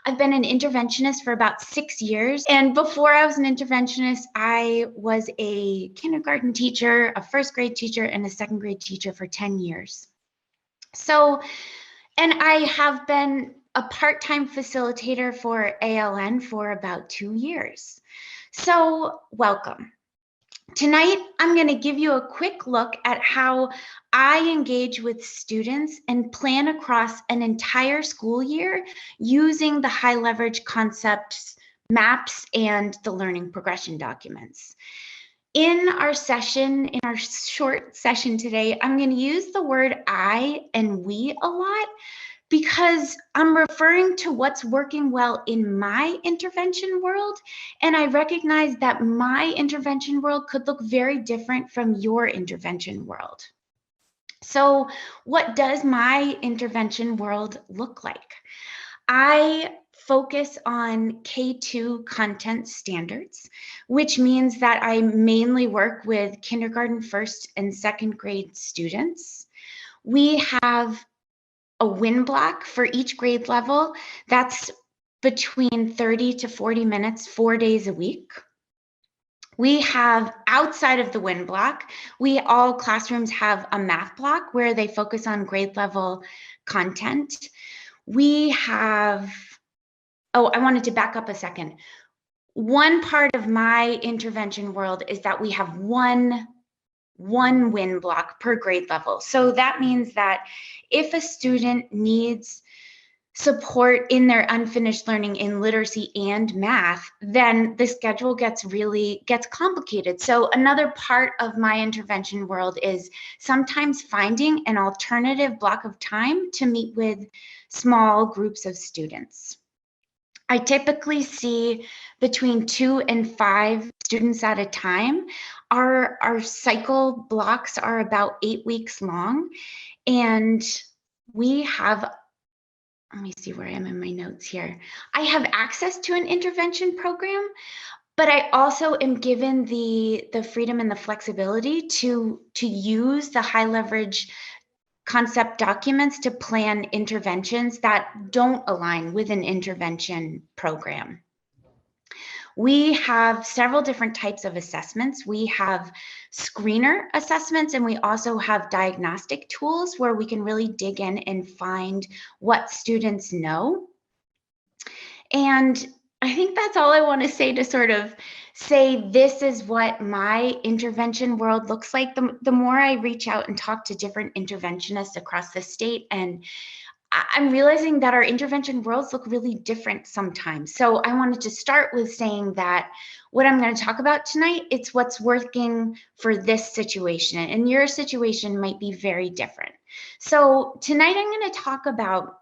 I've been an interventionist for about 6 years. And before I was an interventionist, I was a kindergarten teacher, a first grade teacher, and a second grade teacher for 10 years. So, and I have been a part-time facilitator for ALN for about 2 years. So welcome. Tonight, I'm going to give you a quick look at how I engage with students and plan across an entire school year using the high leverage concepts, maps, and the learning progression documents. In our session, in our short session today, I'm going to use the word I and we a lot because I'm referring to what's working well in my intervention world, and I recognize that my intervention world could look very different from your intervention world. So what does my intervention world look like? I focus on K2 content standards, which means that I mainly work with kindergarten, first and second grade students. We have a win block for each grade level. That's between 30 to 40 minutes, 4 days a week. We have outside of the win block, all classrooms have a math block where they focus on grade level content. We have, I wanted to back up a second. One part of my intervention world is that we have one win block per grade level. So that means that if a student needs support in their unfinished learning in literacy and math, then the schedule gets complicated. So another part of my intervention world is sometimes finding an alternative block of time to meet with small groups of students. I typically see between 2 and 5 students at a time. Our cycle blocks are about 8 weeks long, and we have, let me see where I am in my notes here. I have access to an intervention program, but I also am given the freedom and the flexibility to use the high leverage concept documents to plan interventions that don't align with an intervention program. We have several different types of assessments. We have screener assessments, and we also have diagnostic tools where we can really dig in and find what students know. And I think that's all I want to say to sort of say this is what my intervention world looks like. The more I reach out and talk to different interventionists across the state, and I'm realizing that our intervention worlds look really different sometimes. So I wanted to start with saying that what I'm going to talk about tonight, it's what's working for this situation, and your situation might be very different. So tonight I'm going to talk about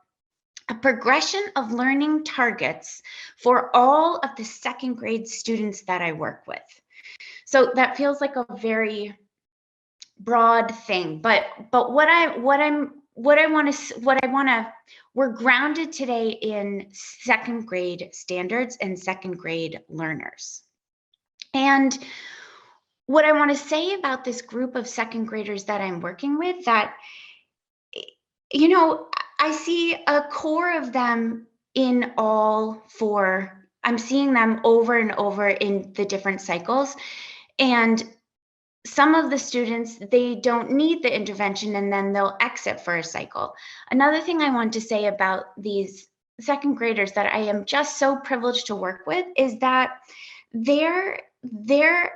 a progression of learning targets for all of the second grade students that I work with. So that feels like a very broad thing, but we're grounded today in second grade standards and second grade learners. And what I want to say about this group of second graders that I'm working with, that, you know, I see a core of them in all four. I'm seeing them over and over in the different cycles. And some of the students, they don't need the intervention and then they'll exit for a cycle. Another thing I want to say about these second graders that I am just so privileged to work with is that their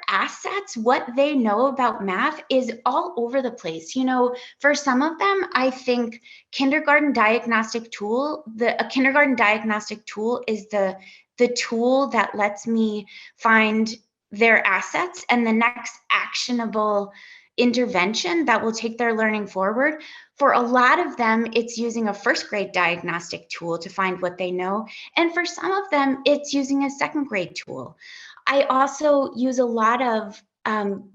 assets, what they know about math, is all over the place. You know, for some of them, I think a kindergarten diagnostic tool is the tool that lets me find their assets and the next actionable intervention that will take their learning forward. For a lot of them, it's using a first grade diagnostic tool to find what they know. And for some of them, it's using a second grade tool. I also use a lot of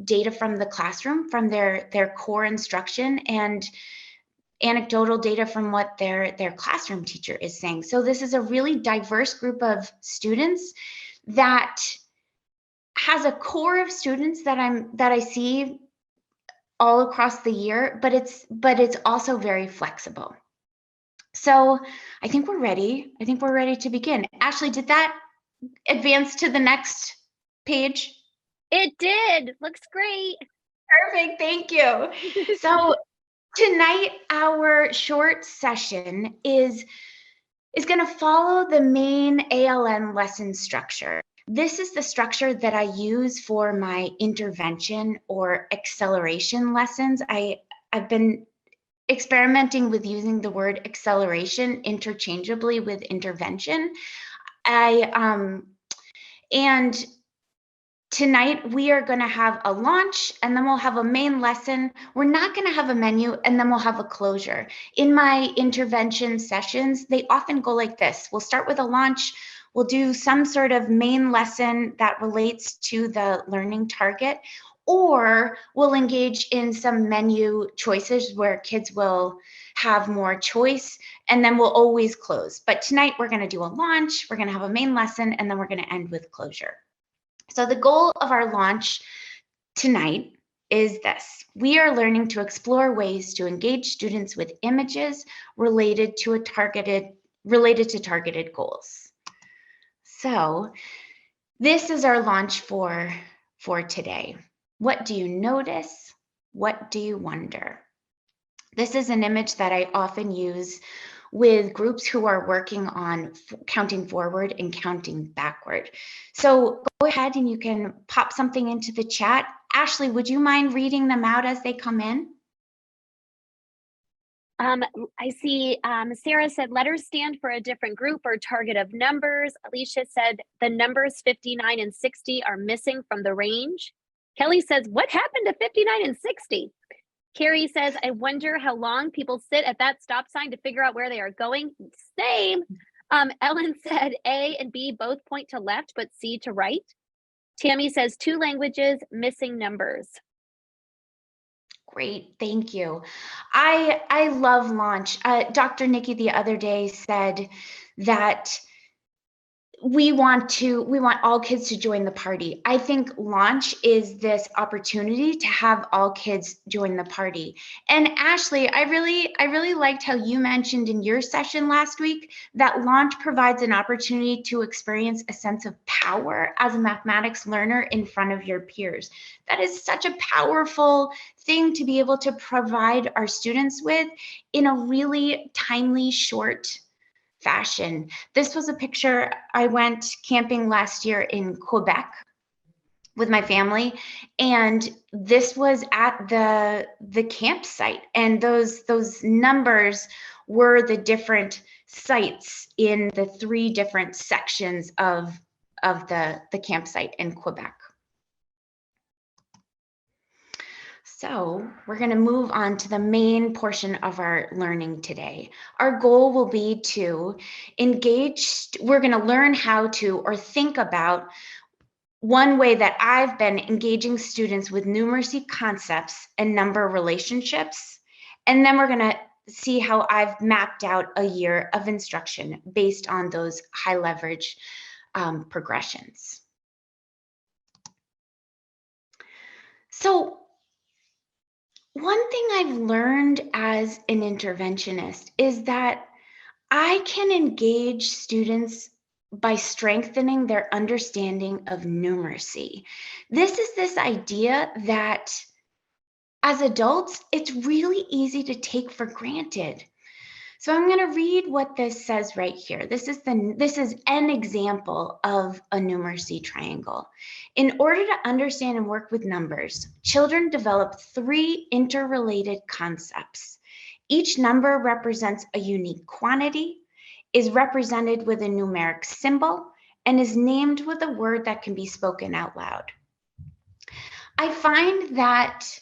data from the classroom, from their core instruction, and anecdotal data from what their classroom teacher is saying. So this is a really diverse group of students that has a core of students that I see all across the year, but it's also very flexible. So I think we're ready. I think we're ready to begin. Ashley, did that advance to the next page? It did. Looks great. Perfect. Thank you. So tonight, our short session is going to follow the main ALN lesson structure. This is the structure that I use for my intervention or acceleration lessons. I've been experimenting with using the word acceleration interchangeably with intervention. And tonight we are going to have a launch, and then we'll have a main lesson. We're not going to have a menu, and then we'll have a closure. In my intervention sessions, they often go like this. We'll start with a launch. We'll do some sort of main lesson that relates to the learning target, or we'll engage in some menu choices where kids will have more choice, and then we'll always close. But tonight we're going to do a launch, we're going to have a main lesson, and then we're going to end with closure. So the goal of our launch tonight is this. We are learning to explore ways to engage students with images related to targeted goals. So this is our launch for today. What do you notice? What do you wonder? This is an image that I often use with groups who are working on counting forward and counting backward. So go ahead and you can pop something into the chat. Ashley, would you mind reading them out as they come in? I see Sarah said letters stand for a different group or target of numbers. Alicia said the numbers 59 and 60 are missing from the range. Kelly says, what happened to 59 and 60? Carrie says, I wonder how long people sit at that stop sign to figure out where they are going. Same. Ellen said A and B both point to left, but C to right. Tammy says 2 languages, missing numbers. Great, thank you. I love launch. Dr. Nikki the other day said that we want all kids to join the party. I think launch is this opportunity to have all kids join the party. And Ashley, I really liked how you mentioned in your session last week that launch provides an opportunity to experience a sense of power as a mathematics learner in front of your peers. That is such a powerful thing to be able to provide our students with in a really timely, short fashion. This was a picture. I went camping last year in Quebec with my family, and this was at the campsite, and those numbers were the different sites in the 3 different sections of the campsite in Quebec. So we're going to move on to the main portion of our learning today. Our goal will be to engage, we're going to learn how to or think about one way that I've been engaging students with numeracy concepts and number relationships. And then we're going to see how I've mapped out a year of instruction based on those high leverage progressions. So one thing I've learned as an interventionist is that I can engage students by strengthening their understanding of numeracy. This is this idea that as adults, it's really easy to take for granted. So I'm going to read what this says right here. This is an example of a numeracy triangle. In order to understand and work with numbers, children develop 3 interrelated concepts. Each number represents a unique quantity, is represented with a numeric symbol, and is named with a word that can be spoken out loud. I find that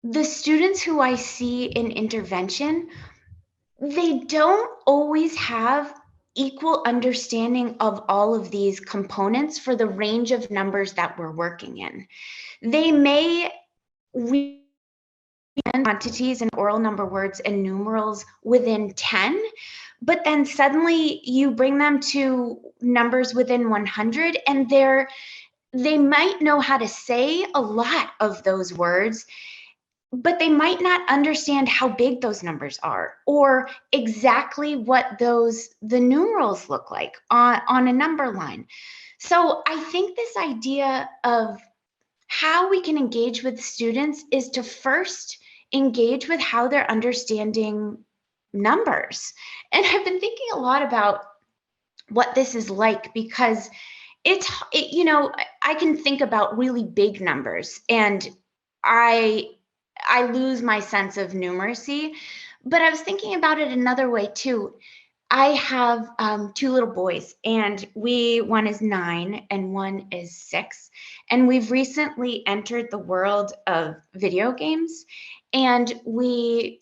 the students who I see in intervention, they don't always have equal understanding of all of these components for the range of numbers that we're working in. They may read quantities and oral number words and numerals within 10, but then suddenly you bring them to numbers within 100, and they might know how to say a lot of those words, but they might not understand how big those numbers are or exactly what the numerals look like on a number line. So I think this idea of how we can engage with students is to first engage with how they're understanding numbers. And I've been thinking a lot about what this is like, because I can think about really big numbers and I lose my sense of numeracy. But I was thinking about it another way too. I have two little boys, and one is 9 and one is 6. And we've recently entered the world of video games. And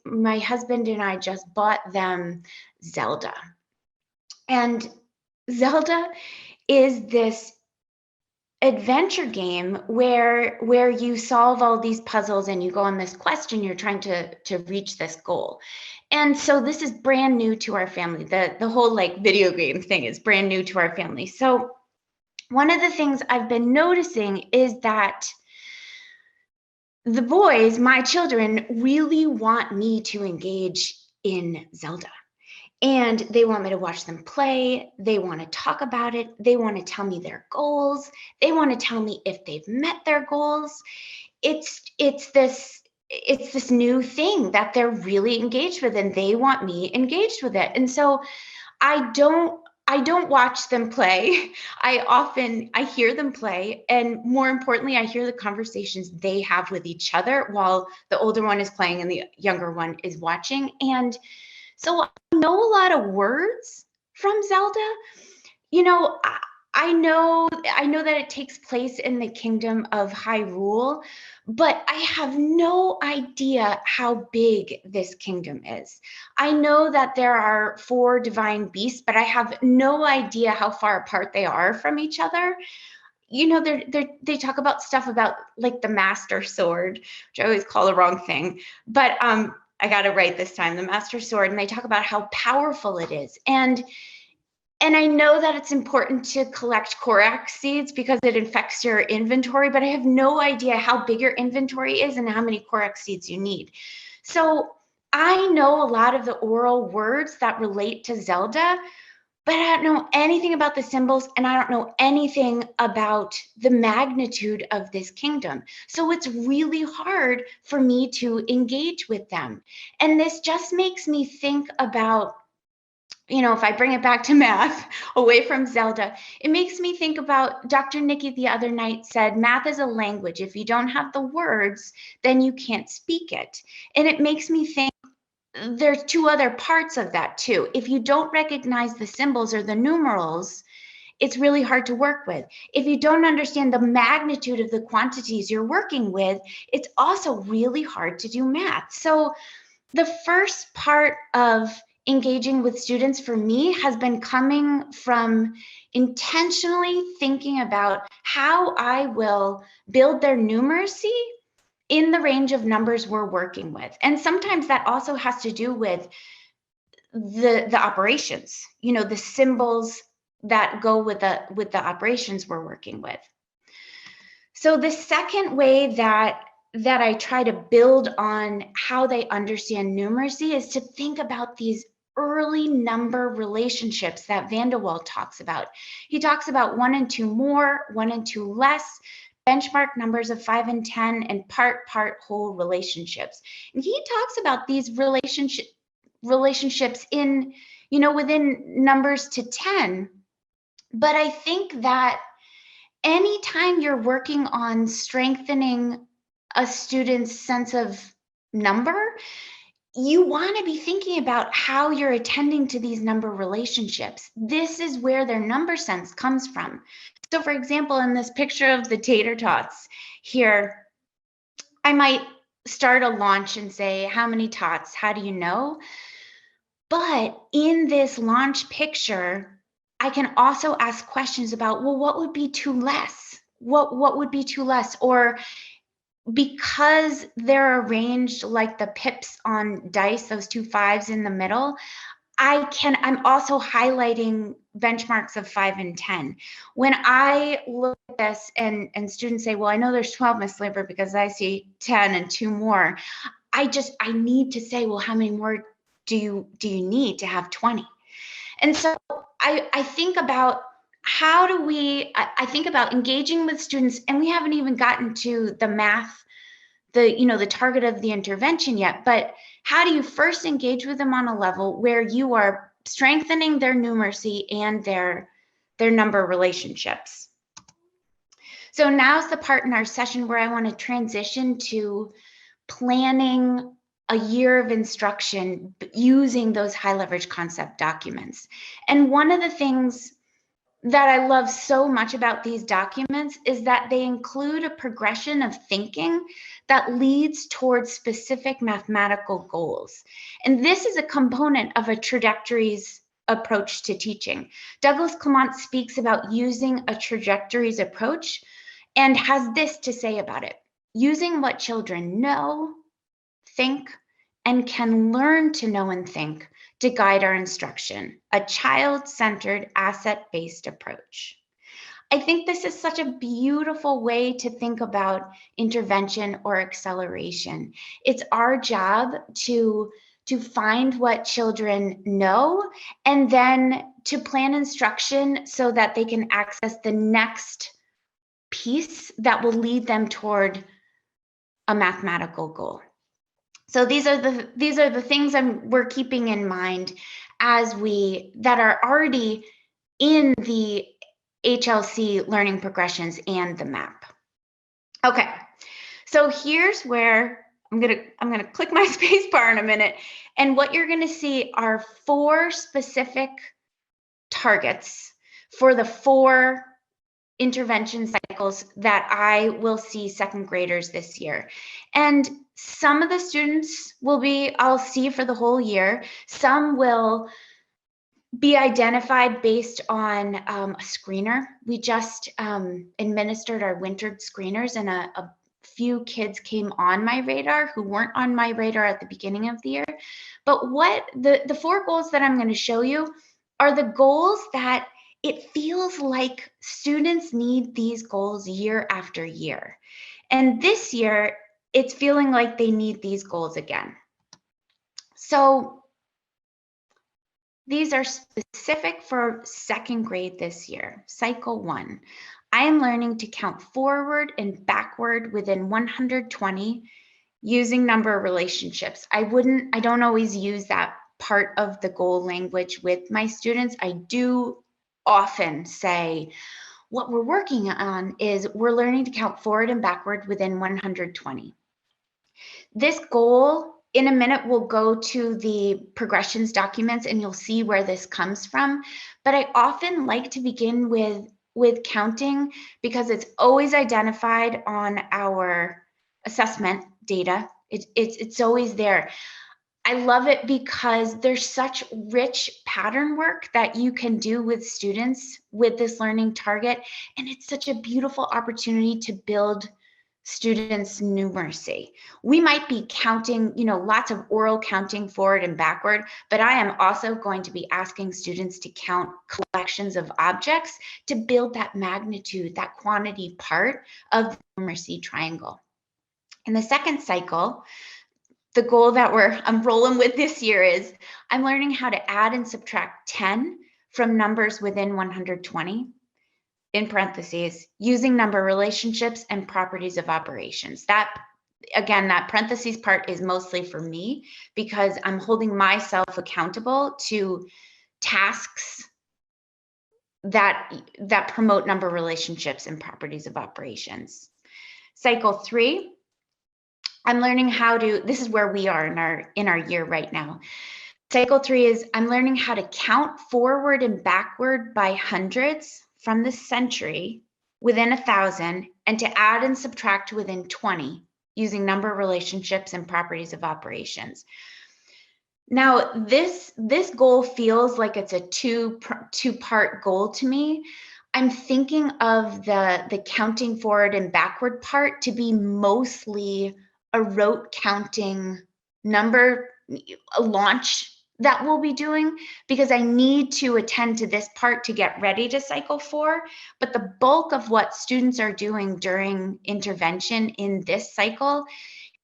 my husband and I just bought them Zelda. And Zelda is this adventure game where you solve all these puzzles and you go on this quest and you're trying to reach this goal. And so this is brand new to our family. The whole like video game thing is brand new to our family. So one of the things I've been noticing is that the boys, my children, really want me to engage in Zelda. And they want me to watch them play. They want to talk about it. They want to tell me their goals. They want to tell me if they've met their goals. It's this new thing that they're really engaged with, and they want me engaged with it. And so I don't watch them play. I hear them play, and more importantly, I hear the conversations they have with each other while the older one is playing and the younger one is watching. And so I know a lot of words from Zelda. I know that it takes place in the kingdom of Hyrule, but I have no idea how big this kingdom is. I know that there are 4 divine beasts, but I have no idea how far apart they are from each other. They talk about stuff about like the Master Sword, which I always call the wrong thing, but I got it right this time, the Master Sword, and they talk about how powerful it is. And I know that it's important to collect Korok seeds because it infects your inventory, but I have no idea how big your inventory is and how many Korok seeds you need. So I know a lot of the oral words that relate to Zelda, but I don't know anything about the symbols, and I don't know anything about the magnitude of this kingdom. So it's really hard for me to engage with them. And this just makes me think about, if I bring it back to math, away from Zelda, it makes me think about Dr. Nikki the other night said, math is a language. If you don't have the words, then you can't speak it. And it makes me think, there's 2 other parts of that too. If you don't recognize the symbols or the numerals, it's really hard to work with. If you don't understand the magnitude of the quantities you're working with, it's also really hard to do math. So the first part of engaging with students for me has been coming from intentionally thinking about how I will build their numeracy in the range of numbers we're working with. And sometimes that also has to do with the operations, the symbols that go with the operations we're working with. So the second way that I try to build on how they understand numeracy is to think about these early number relationships that Van de Waal talks about. He talks about 1 and 2 more, 1 and 2 less, benchmark numbers of 5 and 10, and part-whole relationships. And he talks about these relationships in, within numbers to 10. But I think that anytime you're working on strengthening a student's sense of number, you want to be thinking about how you're attending to these number relationships. This is where their number sense comes from. So for example, in this picture of the tater tots here, I might start a launch and say, how many tots? How do you know? But in this launch picture, I can also ask questions about, well, what would be 2 less? What would be 2 less? Or because they're arranged like the pips on dice, those 2 5s in the middle, I'm also highlighting benchmarks of 5 and 10. When I look at this and students say, well, I know there's 12, Ms. Sleeper, because I see 10 and 2 more. I need to say, well, how many more do you need to have 20? And so I think about I think about engaging with students, and we haven't even gotten to the math, the target of the intervention yet, but how do you first engage with them on a level where you are strengthening their numeracy and their number relationships? So now's the part in our session where I want to transition to planning a year of instruction using those high leverage concept documents. And one of the things that I love so much about these documents is that they include a progression of thinking that leads towards specific mathematical goals. And this is a component of a trajectories approach to teaching. Douglas Clement speaks about using a trajectories approach and has this to say about it: using what children know, think, and can learn to know and think to guide our instruction, a child-centered, asset-based approach. I think this is such a beautiful way to think about intervention or acceleration. It's our job to find what children know and then to plan instruction so that they can access the next piece that will lead them toward a mathematical goal. So these are the things we're keeping in mind that are already in the HLC learning progressions and the map. Okay, so here's where I'm gonna click my space bar in a minute, and what you're gonna see are 4 specific targets for the 4 intervention cycles that I will see second graders this year. And some of the students I'll see for the whole year. Some will be identified based on a screener. We just administered our wintered screeners, and a few kids came on my radar who weren't on my radar at the beginning of the year. But what the 4 goals that I'm going to show you are the goals that it feels like students need these goals year after year. And this year, it's feeling like they need these goals again. So these are specific for second grade this year. Cycle 1. I am learning to count forward and backward within 120 using number relationships. I don't always use that part of the goal language with my students. I do often say, what we're working on is we're learning to count forward and backward within 120. This goal, in a minute, we'll go to the progressions documents and you'll see where this comes from. But I often like to begin with counting because it's always identified on our assessment data. It's always there. I love it because there's such rich pattern work that you can do with students with this learning target. And it's such a beautiful opportunity to build students' numeracy. We might be counting, lots of oral counting forward and backward, but I am also going to be asking students to count collections of objects to build that magnitude, that quantity part of the numeracy triangle. In the second cycle, the goal that I'm rolling with this year is I'm learning how to add and subtract 10 from numbers within 120, in parentheses, using number relationships and properties of operations. That parentheses part is mostly for me because I'm holding myself accountable to tasks that promote number relationships and properties of operations. Cycle 3. I'm learning this is where we are in our year right now. Cycle 3 is I'm learning how to count forward and backward by hundreds from the century within 1,000 and to add and subtract within 20 using number relationships and properties of operations. Now, this goal feels like it's a two-part goal to me. I'm thinking of the counting forward and backward part to be mostly a rote counting number, a launch that we'll be doing because I need to attend to this part to get ready to cycle 4. But the bulk of what students are doing during intervention in this cycle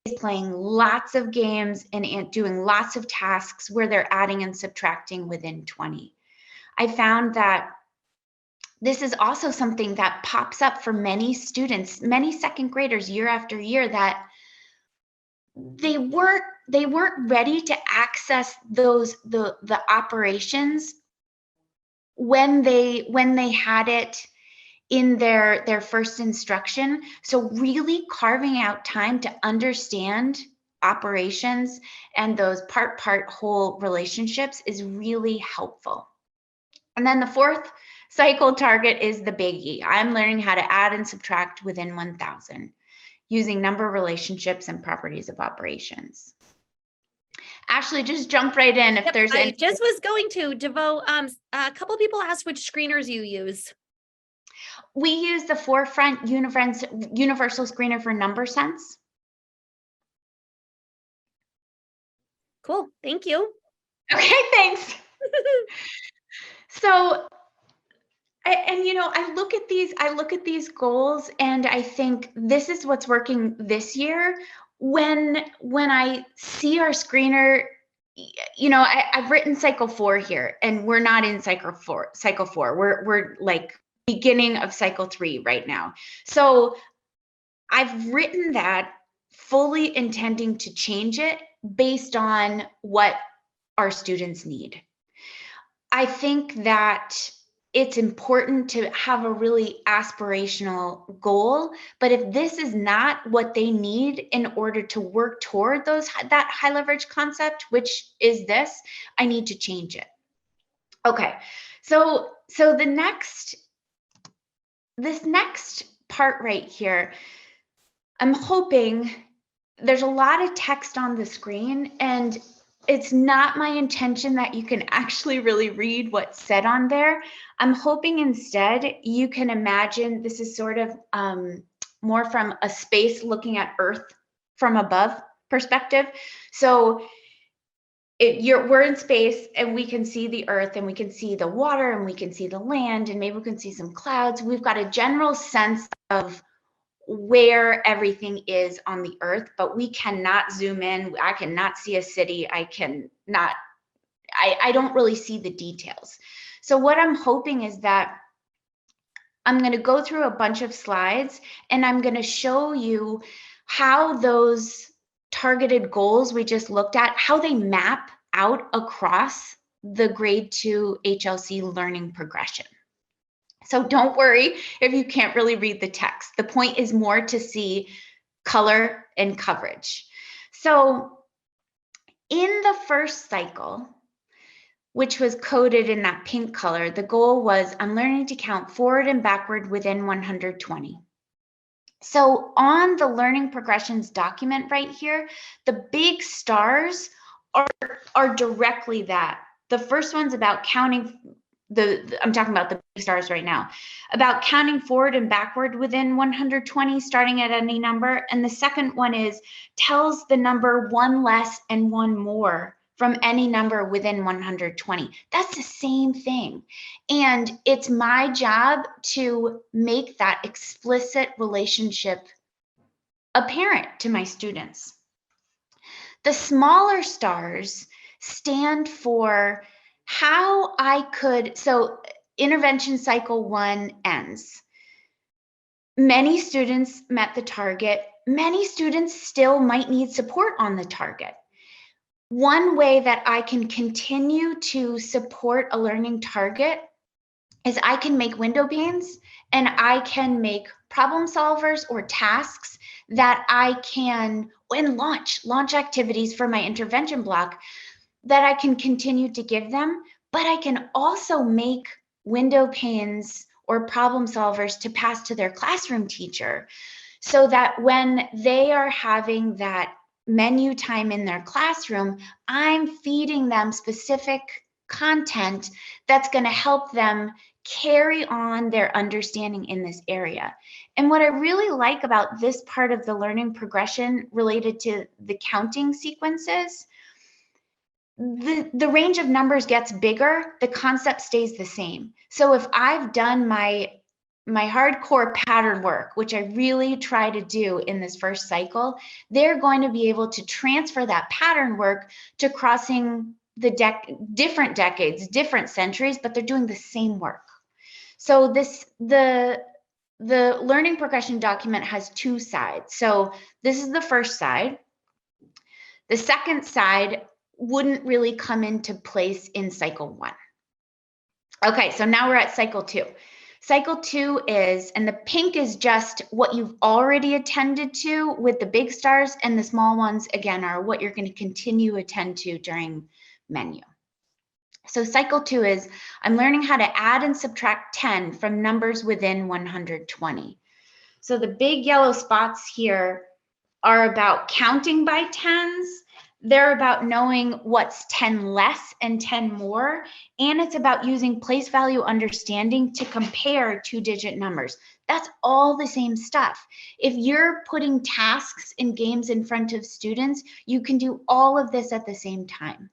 is playing lots of games and doing lots of tasks where they're adding and subtracting within 20. I found that this is also something that pops up for many students, many second graders year after year, that they weren't ready to access the operations when they had it in their first instruction. So really carving out time to understand operations and those part whole relationships is really helpful. And then the fourth cycle target is the biggie. I'm learning how to add and subtract within 1,000 using number relationships and properties of operations. Ashley, just jump right in if there's I just was going to, DeVeau, a couple of people asked which screeners you use. We use the Forefront Universal Screener for number sense. Cool, thank you. Okay, thanks. So, I look at these goals and I think this is what's working this year. When I see our screener, I've written cycle 4 here, and we're not in cycle 4. We're like beginning of cycle 3 right now. So I've written that fully intending to change it based on what our students need. I think that it's important to have a really aspirational goal, but if this is not what they need in order to work toward that high leverage concept, which is this, I need to change it. Okay, so this next part right here, I'm hoping there's a lot of text on the screen, and it's not my intention that you can actually really read what's said on there. I'm hoping instead you can imagine this is sort of more from a space looking at Earth from above perspective. So we're in space and we can see the Earth and we can see the water and we can see the land and maybe we can see some clouds. We've got a general sense of where everything is on the Earth, but we cannot zoom in. I cannot see a city. I don't really see the details. So what I'm hoping is that I'm going to go through a bunch of slides and I'm going to show you how those targeted goals we just looked at, how they map out across the grade 2 HLC learning progression. So don't worry if you can't really read the text. The point is more to see color and coverage. So in the first cycle, which was coded in that pink color, the goal was I'm learning to count forward and backward within 120. So on the learning progressions document right here, the big stars are directly that. The first one's about counting I'm talking about the big stars right now, about counting forward and backward within 120, starting at any number. And the second one tells the number 1 less and 1 more from any number within 120. That's the same thing. And it's my job to make that explicit relationship apparent to my students. The smaller stars stand for how I could, so intervention cycle 1 ends. Many students met the target. Many students still might need support on the target. One way that I can continue to support a learning target is I can make window panes and I can make problem solvers or tasks that I can, and launch activities for my intervention block that I can continue to give them, but I can also make window panes or problem solvers to pass to their classroom teacher so that when they are having that menu time in their classroom, I'm feeding them specific content that's going to help them carry on their understanding in this area. And what I really like about this part of the learning progression related to the counting sequences, the range of numbers gets bigger, the concept stays the same. So if I've done my hardcore pattern work, which I really try to do in this first cycle, they're going to be able to transfer that pattern work to crossing the different decades, different centuries, but they're doing the same work. So the learning progression document has two sides. So this is the first side. The second side wouldn't really come into place in cycle 1. Okay, so now we're at cycle 2. Cycle 2 is, and the pink is just what you've already attended to with the big stars, and the small ones, again, are what you're going to continue to attend to during menu. So cycle 2 is, I'm learning how to add and subtract 10 from numbers within 120. So the big yellow spots here are about counting by tens. They're about knowing what's 10 less and 10 more, and it's about using place value understanding to compare 2-digit numbers. That's all the same stuff. If you're putting tasks and games in front of students, you can do all of this at the same time.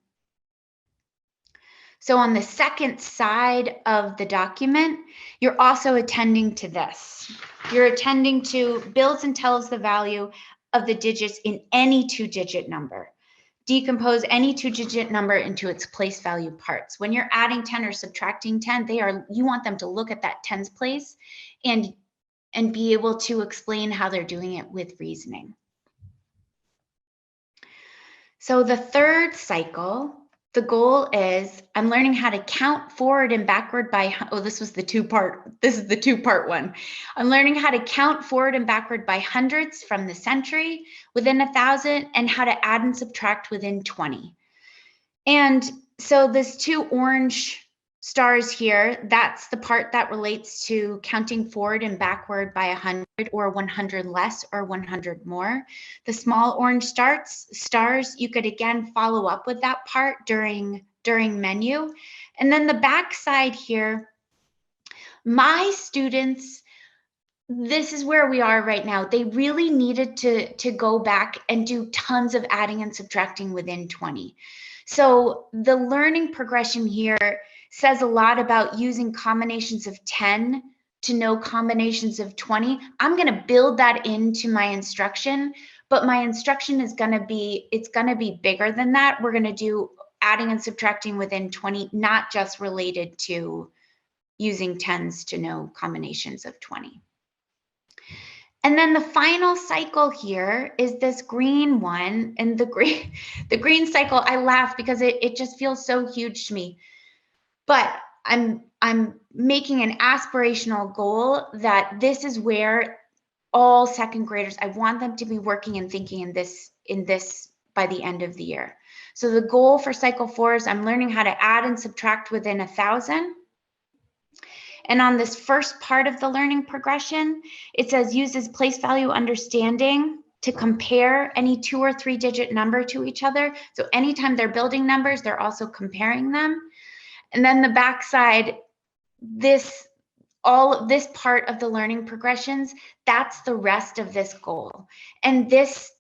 So on the second side of the document, you're also attending to this. You're attending to builds and tells the value of the digits in any 2-digit number. Decompose any 2-digit number into its place value parts. When you're adding 10 or subtracting 10, you want them to look at that tens place and be able to explain how they're doing it with reasoning. So the third cycle, the goal is I'm learning how to count forward and backward by, this is the two-part one. I'm learning how to count forward and backward by hundreds from the century, within 1,000, and how to add and subtract within 20. And so this 2 orange stars here, that's the part that relates to counting forward and backward by 100 or 100 less or 100 more. The small orange stars, you could again follow up with that part during menu. And then the back side here, my students, this is where we are right now. They really needed to go back and do tons of adding and subtracting within 20. So the learning progression here says a lot about using combinations of 10 to know combinations of 20. I'm going to build that into my instruction, but my instruction is going to be, it's going to be bigger than that. We're going to do adding and subtracting within 20, not just related to using tens to know combinations of 20. And then the final cycle here is this green one, and the green cycle, I laugh because it just feels so huge to me. But I'm making an aspirational goal that this is where all second graders, I want them to be working and thinking in this by the end of the year. So the goal for cycle 4 is I'm learning how to add and subtract within 1,000. And on this first part of the learning progression, it says uses place value understanding to compare any 2- or 3-digit number to each other. So anytime they're building numbers, they're also comparing them. And then the backside, all of this part of the learning progressions, that's the rest of this goal. And this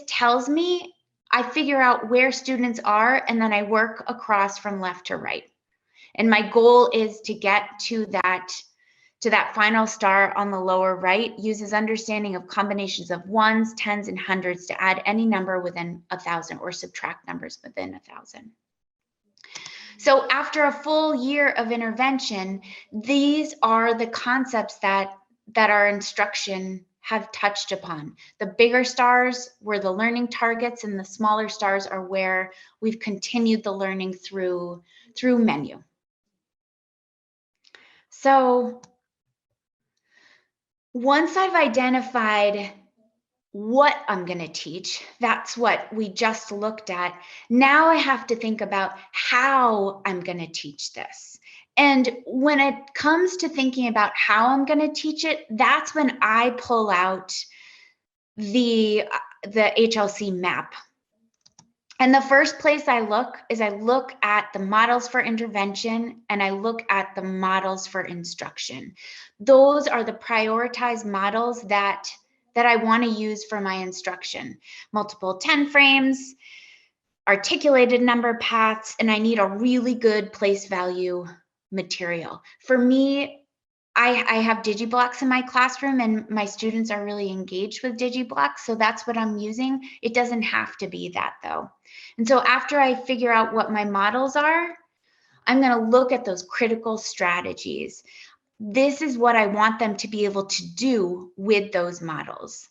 tells me I figure out where students are, and then I work across from left to right. And my goal is to get to that final star on the lower right, uses understanding of combinations of ones, tens, and hundreds to add any number within 1,000 or subtract numbers within 1,000. So after a full year of intervention, these are the concepts that our instruction have touched upon. The bigger stars were the learning targets, and the smaller stars are where we've continued the learning through menu. So once I've identified what I'm going to teach, that's what we just looked at. Now I have to think about how I'm going to teach this. And when it comes to thinking about how I'm going to teach it, that's when I pull out the HLC map. And the first place I look at the models for intervention, and I look at the models for instruction. Those are the prioritized models that I want to use for my instruction. Multiple 10 frames, articulated number paths, and I need a really good place value material. For me, I have DigiBlocks in my classroom, and my students are really engaged with DigiBlocks, so that's what I'm using. It doesn't have to be that though. And so after I figure out what my models are, I'm going to look at those critical strategies. This is what I want them to be able to do with those models.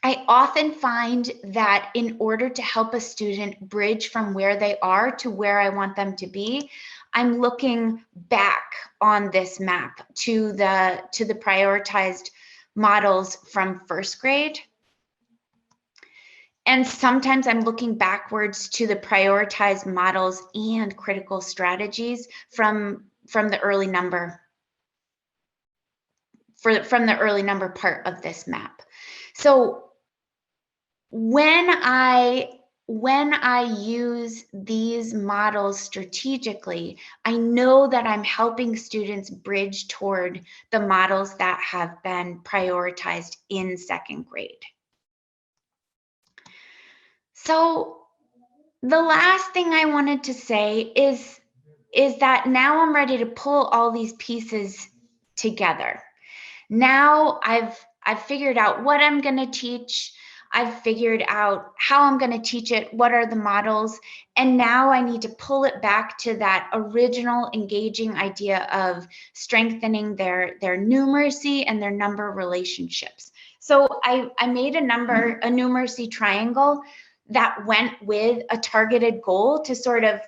I often find that in order to help a student bridge from where they are to where I want them to be, I'm looking back on this map to the prioritized models from first grade. And sometimes I'm looking backwards to the prioritized models and critical strategies from the early number, from the early number part of this map. So when I use these models strategically, I know that I'm helping students bridge toward the models that have been prioritized in second grade. So the last thing I wanted to say is that now I'm ready to pull all these pieces together. Now I've figured out what I'm going to teach. I've figured out how I'm going to teach it, what are the models, and now I need to pull it back to that original engaging idea of strengthening their numeracy and their number relationships. So I made a numeracy triangle that went with a targeted goal to sort of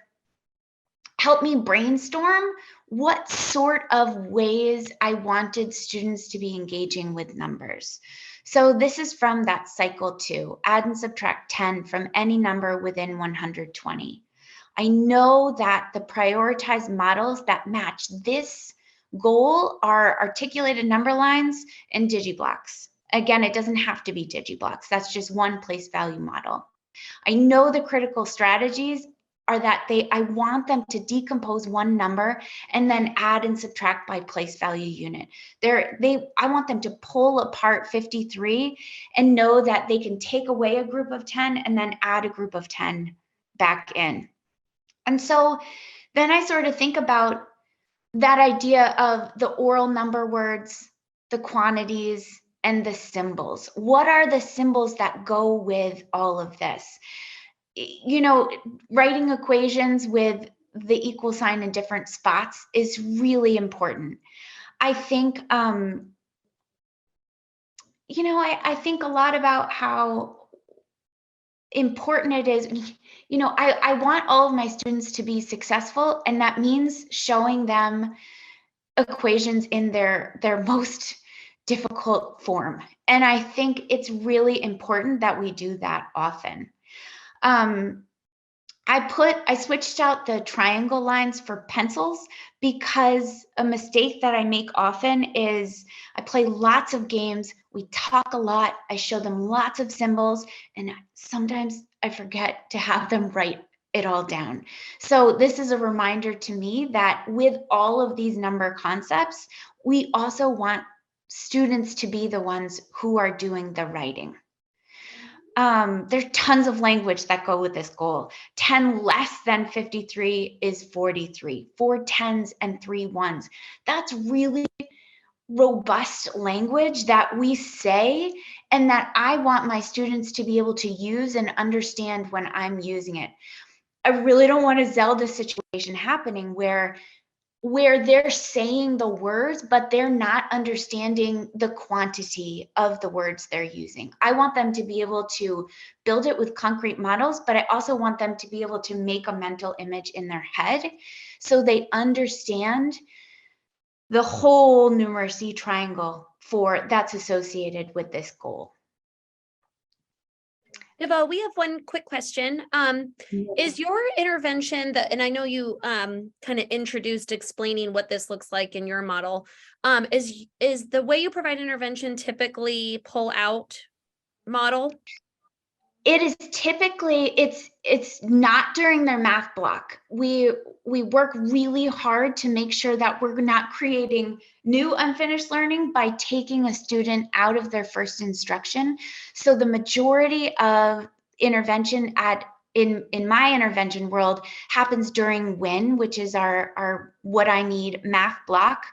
help me brainstorm what sort of ways I wanted students to be engaging with numbers. So this is from that cycle 2, add and subtract 10 from any number within 120. I know that the prioritized models that match this goal are articulated number lines and DigiBlocks. Again, it doesn't have to be DigiBlocks. That's just one place value model. I know the critical strategies are that I want them to decompose one number and then add and subtract by place value unit. I want them to pull apart 53 and know that they can take away a group of 10 and then add a group of 10 back in. And so then I sort of think about that idea of the oral number words, the quantities, and the symbols. What are the symbols that go with all of this? You know, writing equations with the equal sign in different spots is really important. I think, you know, I think a lot about how important it is. You know, I want all of my students to be successful, and that means showing them equations in their most difficult form. And I think it's really important that we do that often. I switched out the triangle lines for pencils because a mistake that I make often is I play lots of games, we talk a lot, I show them lots of symbols, and sometimes I forget to have them write it all down. So this is a reminder to me that with all of these number concepts, we also want students to be the ones who are doing the writing. There's tons of language that go with this goal. 10 less than 53 is 43, 4 10s and 3 1s. That's really robust language that we say and that I want my students to be able to use and understand when I'm using it. I really don't want a Zelda situation happening where they're saying the words, but they're not understanding the quantity of the words they're using. I want them to be able to build it with concrete models, but I also want them to be able to make a mental image in their head so they understand the whole numeracy triangle that's associated with this goal. DeVeau, we have one quick question. Is your intervention and I know you kind of introduced explaining what this looks like in your model, is the way you provide intervention typically pull out model? It is typically, it's not during their math block. We work really hard to make sure that we're not creating new unfinished learning by taking a student out of their first instruction. So the majority of intervention in my intervention world happens during WIN, which is our what I need math block,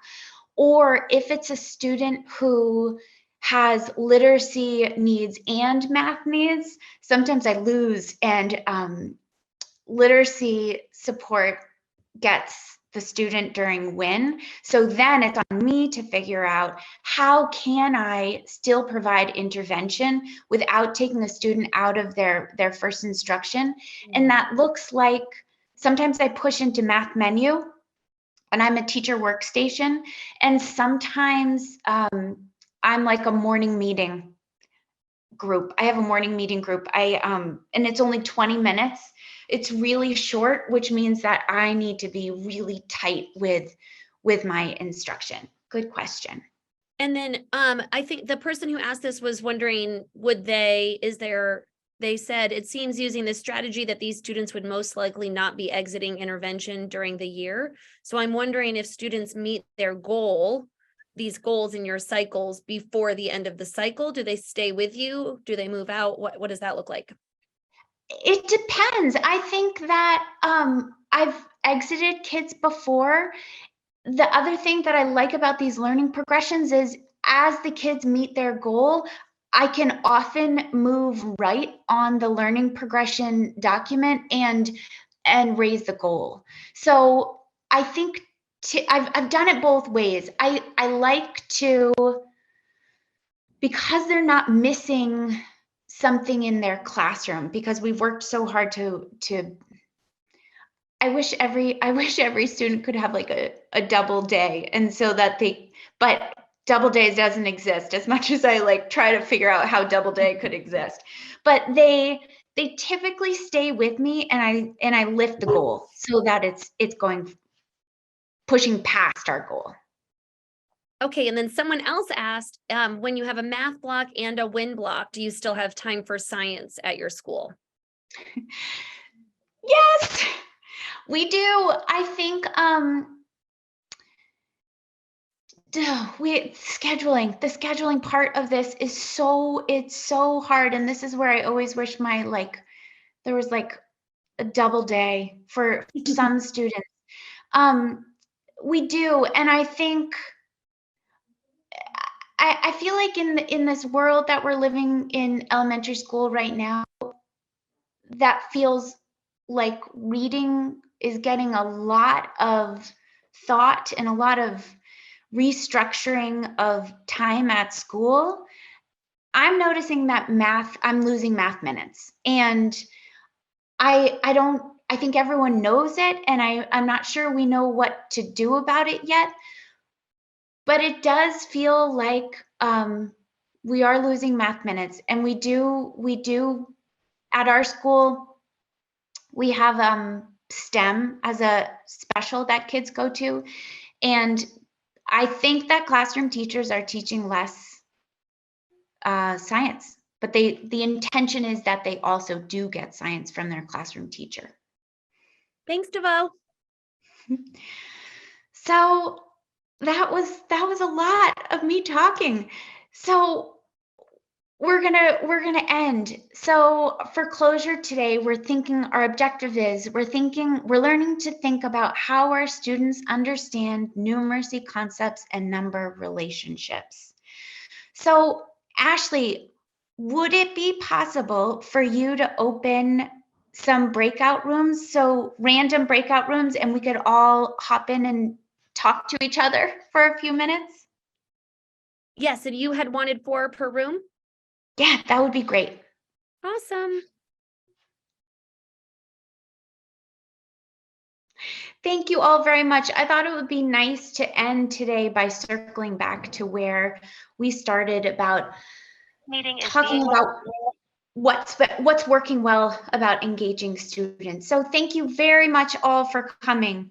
or if it's a student who has literacy needs and math needs, sometimes I lose, and literacy support gets the student during WIN. So then it's on me to figure out how can I still provide intervention without taking the student out of their first instruction. And that looks like sometimes I push into math menu, and I'm a teacher workstation, and sometimes I'm like a morning meeting group. I have a morning meeting group. And it's only 20 minutes. It's really short, which means that I need to be really tight with my instruction. Good question. And then I think the person who asked this was wondering, they said it seems using this strategy that these students would most likely not be exiting intervention during the year. So I'm wondering if students meet these goals in your cycles before the end of the cycle, do they stay with you? Do they move out? What does that look like? It depends. I think that I've exited kids before. The other thing that I like about these learning progressions is as the kids meet their goal, I can often move right on the learning progression document and raise the goal. So I think I've done it both ways. I like to, because they're not missing something in their classroom, because we've worked so hard to I wish every student could have like a double day, and so that but double days doesn't exist, as much as I like try to figure out how double day could exist. But they typically stay with me, and I lift the goal so that it's pushing past our goal. Okay, and then someone else asked, when you have a math block and a WIN block, do you still have time for science at your school? Yes, we do. I think the scheduling part of this is so hard, and this is where I always wish there was like a double day for some students. We do, and I think I feel like in this world that we're living in elementary school right now, that feels like reading is getting a lot of thought and a lot of restructuring of time at school. I'm noticing that I'm losing math minutes, and I think everyone knows it, and I'm not sure we know what to do about it yet. But it does feel like we are losing math minutes, and we do at our school, we have STEM as a special that kids go to, and I think that classroom teachers are teaching less science, but the intention is that they also do get science from their classroom teacher. Thanks, DeVeau. So that was a lot of me talking. So we're gonna end. So for closure today, our objective is we're learning to think about how our students understand numeracy concepts and number relationships. So Ashley, would it be possible for you to open some breakout rooms, so random breakout rooms, and we could all hop in and talk to each other for a few minutes? Yes, and you had wanted 4 per room? Yeah, that would be great. Awesome. Thank you all very much. I thought it would be nice to end today by circling back to where we started about talking about what's working well about engaging students. So thank you very much all for coming.